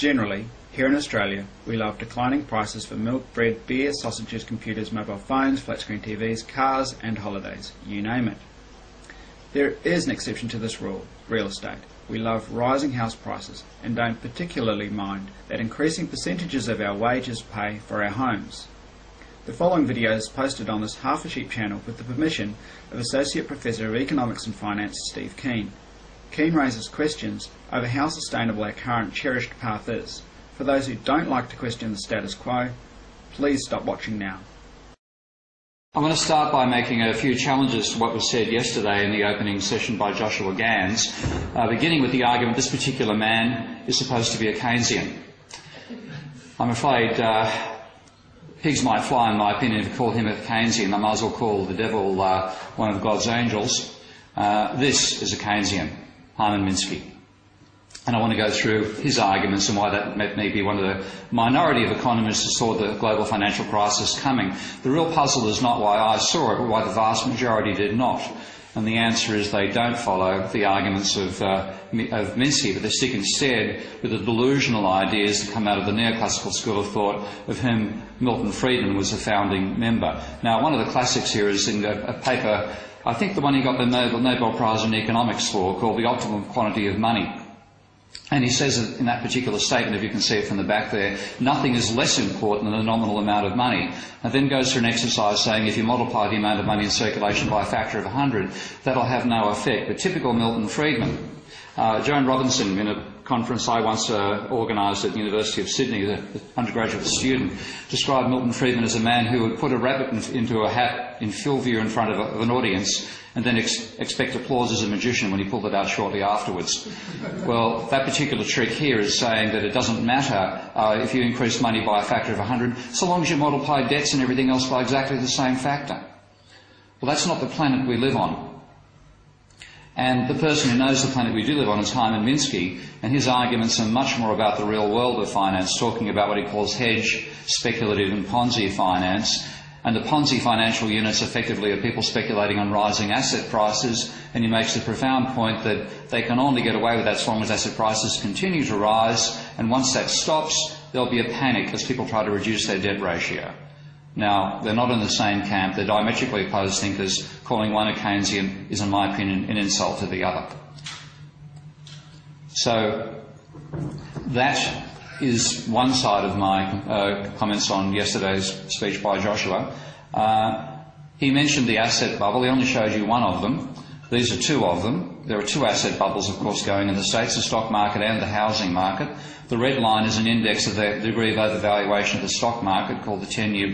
Generally, here in Australia, we love declining prices for milk, bread, beer, sausages, computers, mobile phones, flat-screen TVs, cars and holidays, you name it. There is an exception to this rule: real estate. We love rising house prices and don't particularly mind that increasing percentages of our wages pay for our homes. The following video is posted on this Half a Sheep channel with the permission of Associate Professor of Economics and Finance Steve Keen. Keen raises questions over how sustainable our current cherished path is. For those who don't like to question the status quo, please stop watching now. I'm going to start by making a few challenges to what was said yesterday in the opening session by Joshua Gans, beginning with the argument this particular man is supposed to be a Keynesian. I'm afraid pigs might fly, in my opinion, if you call him a Keynesian. I might as well call the devil one of God's angels. This is a Keynesian, Hyman Minsky. And I want to go through his arguments and why that may be one of the minority of economists who saw the global financial crisis coming. The real puzzle is not why I saw it, but why the vast majority did not. And the answer is they don't follow the arguments of Minsky, but they stick instead with the delusional ideas that come out of the neoclassical school of thought, of whom Milton Friedman was a founding member. Now, one of the classics here is in a paper, I think the one he got the Nobel Prize in Economics for, called The Optimum Quantity of Money. And he says in that particular statement, if you can see it from the back there, nothing is less important than a nominal amount of money. And then goes through an exercise saying if you multiply the amount of money in circulation by a factor of 100, that'll have no effect. But typical Milton Friedman. Joan Robinson, in a conference I once organised at the University of Sydney, the undergraduate student, described Milton Friedman as a man who would put a rabbit into a hat in full view in front of an audience and then expect applause as a magician when he pulled it out shortly afterwards. Well, that particular trick here is saying that it doesn't matter if you increase money by a factor of 100, so long as you multiply debts and everything else by exactly the same factor. Well, that's not the planet we live on. And the person who knows the planet we do live on is Hyman Minsky, and his arguments are much more about the real world of finance, talking about what he calls hedge, speculative and Ponzi finance. And the Ponzi financial units effectively are people speculating on rising asset prices, and he makes the profound point that they can only get away with that as long as asset prices continue to rise, and once that stops, there'll be a panic as people try to reduce their debt ratio. Now, they're not in the same camp. They're diametrically opposed thinkers. Calling one a Keynesian is, in my opinion, an insult to the other. So that is one side of my comments on yesterday's speech by Joshua. He mentioned the asset bubble. He only showed you one of them. These are two of them. There are two asset bubbles, of course, going in the States, the stock market and the housing market. The red line is an index of the degree of overvaluation of the stock market, called the 10-year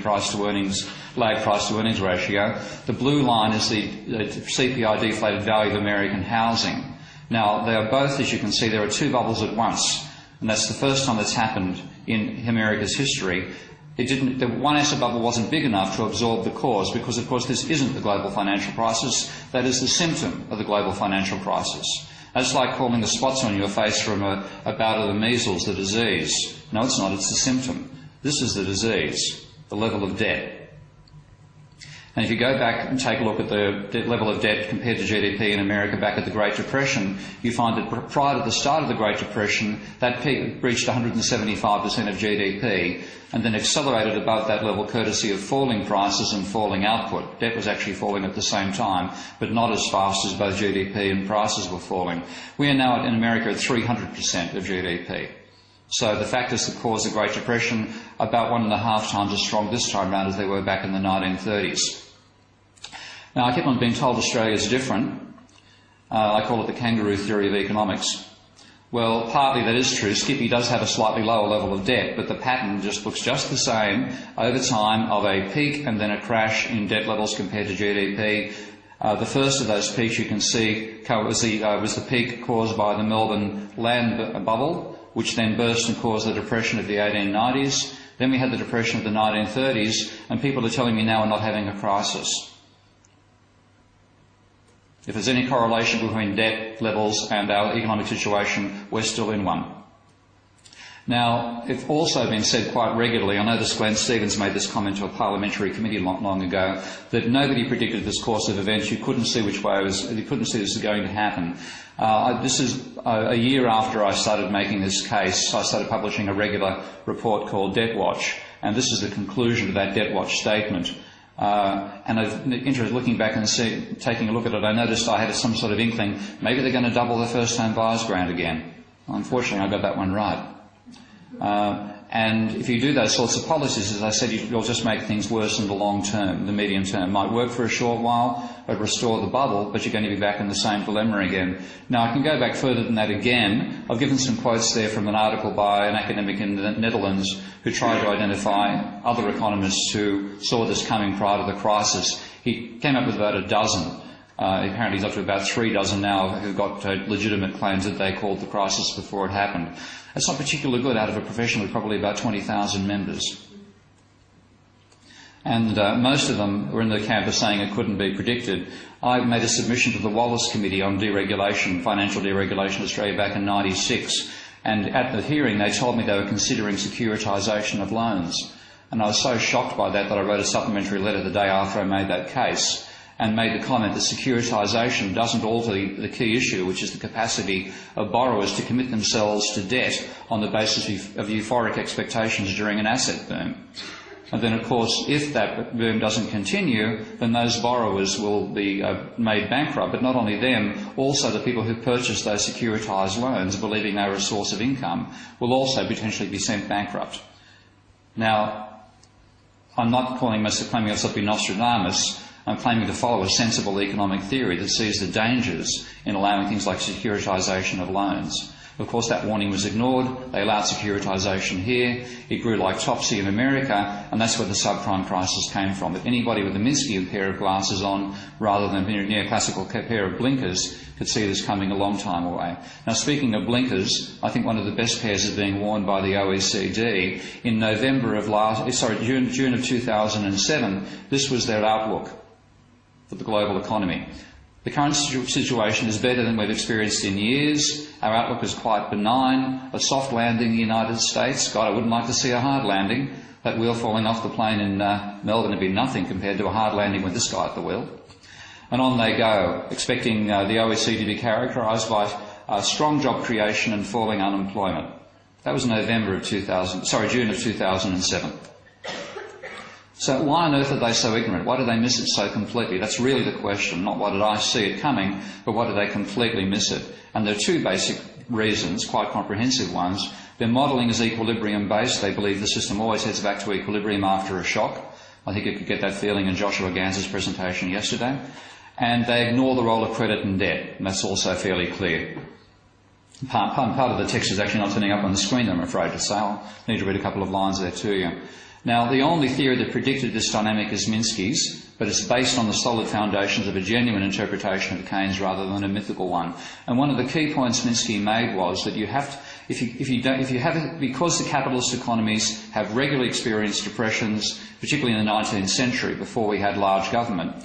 lag price to earnings ratio. The blue line is the CPI deflated value of American housing. Now, they are both, as you can see, there are two bubbles at once. And that's the first time that's happened in America's history. The one asset bubble wasn't big enough to absorb the cause because, of course, this isn't the global financial crisis. That is the symptom of the global financial crisis. That's like calling the spots on your face from a bout of the measles the disease. No, it's not. It's the symptom. This is the disease, the level of debt. And if you go back and take a look at the level of debt compared to GDP in America back at the Great Depression, you find that prior to the start of the Great Depression, that peak reached 175% of GDP and then accelerated above that level courtesy of falling prices and falling output. Debt was actually falling at the same time, but not as fast as both GDP and prices were falling. We are now in America at 300% of GDP. So the factors that caused the Great Depression are about 1.5 times as strong this time around as they were back in the 1930s. Now, I keep on being told Australia is different. I call it the kangaroo theory of economics. Well, partly that is true. Skippy does have a slightly lower level of debt, but the pattern just looks just the same over time of a peak and then a crash in debt levels compared to GDP. The first of those peaks you can see was the peak caused by the Melbourne land bubble, which then burst and caused the depression of the 1890s. Then we had the depression of the 1930s, and people are telling me now we're not having a crisis. If there's any correlation between debt levels and our economic situation, we're still in one. Now, it's also been said quite regularly, I noticed Glenn Stevens made this comment to a parliamentary committee not long ago, that nobody predicted this course of events. You couldn't see which way you couldn't see this was going to happen. This is a year after I started making this case. I started publishing a regular report called Deadwatch, and this is the conclusion of that Deadwatch statement. And I'm interested looking back and taking a look at it, I noticed I had some sort of inkling, maybe they're going to double the first home buyers grant again. Unfortunately, I got that one right. And if you do those sorts of policies, as I said, you'll just make things worse in the long term, the medium term. Might work for a short while, but restore the bubble, but you're going to be back in the same dilemma again. Now, I can go back further than that again. I've given some quotes there from an article by an academic in the Netherlands who tried to identify other economists who saw this coming prior to the crisis. He came up with about a dozen. Apparently he's up to about 3 dozen now who got legitimate claims that they called the crisis before it happened. That's not particularly good out of a profession with probably about 20,000 members. And most of them were in the camp of saying it couldn't be predicted. I made a submission to the Wallace Committee on deregulation, financial deregulation in Australia back in '96, and at the hearing they told me they were considering securitisation of loans. And I was so shocked by that that I wrote a supplementary letter the day after I made that case, and made the comment that securitisation doesn't alter the key issue, which is the capacity of borrowers to commit themselves to debt on the basis of euphoric expectations during an asset boom. And then, of course, if that boom doesn't continue, then those borrowers will be made bankrupt. But not only them, also the people who purchased those securitised loans, believing they were a source of income, will also potentially be sent bankrupt. Now, I'm not claiming myself to be Nostradamus. I'm claiming to follow a sensible economic theory that sees the dangers in allowing things like securitisation of loans. Of course, that warning was ignored. They allowed securitisation here. It grew like topsy in America, and that's where the subprime crisis came from. But anybody with a Minsky pair of glasses on, rather than a neoclassical pair of blinkers, could see this coming a long time away. Now, speaking of blinkers, I think one of the best pairs is being worn by the OECD. In June of 2007, this was their outlook for the global economy. The current situation is better than we've experienced in years. Our outlook is quite benign. A soft landing in the United States. God, I wouldn't like to see a hard landing. That wheel falling off the plane in Melbourne would be nothing compared to a hard landing with this guy at the wheel. And on they go, expecting the OECD to be characterised by strong job creation and falling unemployment. That was June of 2007. So why on earth are they so ignorant? Why did they miss it so completely? That's really the question. Not why did I see it coming, but why did they completely miss it? And there are two basic reasons, quite comprehensive ones. Their modelling is equilibrium-based. They believe the system always heads back to equilibrium after a shock. I think you could get that feeling in Joshua Ganz's presentation yesterday. And they ignore the role of credit and debt, and that's also fairly clear. Part of the text is actually not turning up on the screen, I'm afraid to say. I'll need to read a couple of lines there to you. Now, the only theory that predicted this dynamic is Minsky's, but it's based on the solid foundations of a genuine interpretation of Keynes rather than a mythical one. And one of the key points Minsky made was that because the capitalist economies have regularly experienced depressions, particularly in the 19th century, before we had large government,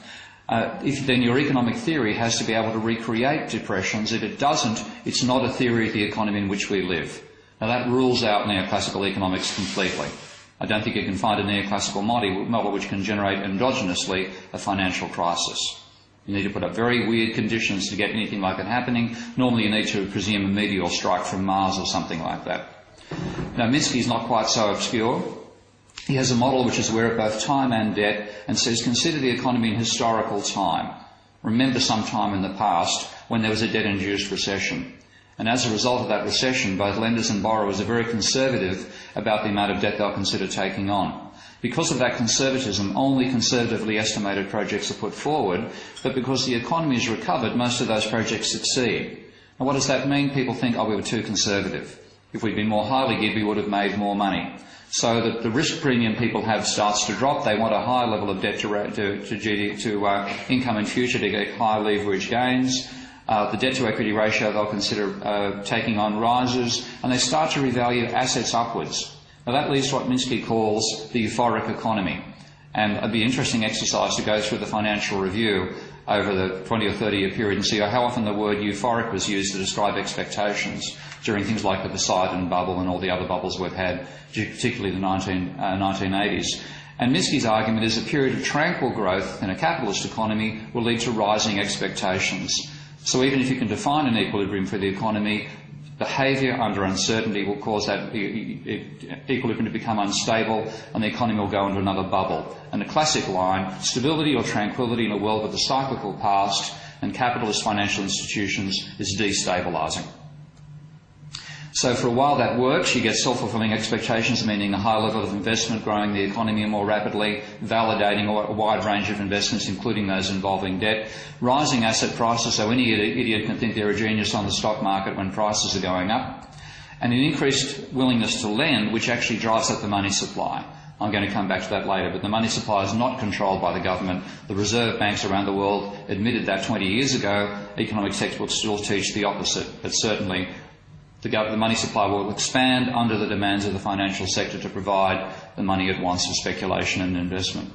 then your economic theory has to be able to recreate depressions. If it doesn't, it's not a theory of the economy in which we live. Now, that rules out neoclassical economics completely. I don't think you can find a neoclassical model which can generate endogenously a financial crisis. You need to put up very weird conditions to get anything like that happening. Normally you need to presume a meteor strike from Mars or something like that. Now, Minsky is not quite so obscure. He has a model which is aware of both time and debt and says consider the economy in historical time. Remember some time in the past when there was a debt-induced recession. And as a result of that recession, both lenders and borrowers are very conservative about the amount of debt they'll consider taking on. Because of that conservatism, only conservatively estimated projects are put forward, but because the economy has recovered, most of those projects succeed. Now, what does that mean? People think, oh, we were too conservative. If we'd been more highly geared, we would have made more money. So that the risk premium people have starts to drop. They want a high level of debt to income in future to get high leverage gains. The debt-to-equity ratio they'll consider taking on rises, and they start to revalue assets upwards. Now that leads to what Minsky calls the euphoric economy. And it'd be an interesting exercise to go through the financial review over the 20 or 30-year period and see how often the word euphoric was used to describe expectations during things like the Poseidon bubble and all the other bubbles we've had, particularly the 1980s. And Minsky's argument is a period of tranquil growth in a capitalist economy will lead to rising expectations. So even if you can define an equilibrium for the economy, behaviour under uncertainty will cause that equilibrium to become unstable and the economy will go into another bubble. And the classic line, stability or tranquility in a world with a cyclical past and capitalist financial institutions is destabilising. So for a while that works. You get self-fulfilling expectations, meaning a high level of investment, growing the economy more rapidly, validating a wide range of investments, including those involving debt, rising asset prices, so any idiot can think they're a genius on the stock market when prices are going up, and an increased willingness to lend, which actually drives up the money supply. I'm going to come back to that later, but the money supply is not controlled by the government. The reserve banks around the world admitted that 20 years ago. Economic textbooks still teach the opposite, but certainly the money supply will expand under the demands of the financial sector to provide the money it wants for speculation and investment.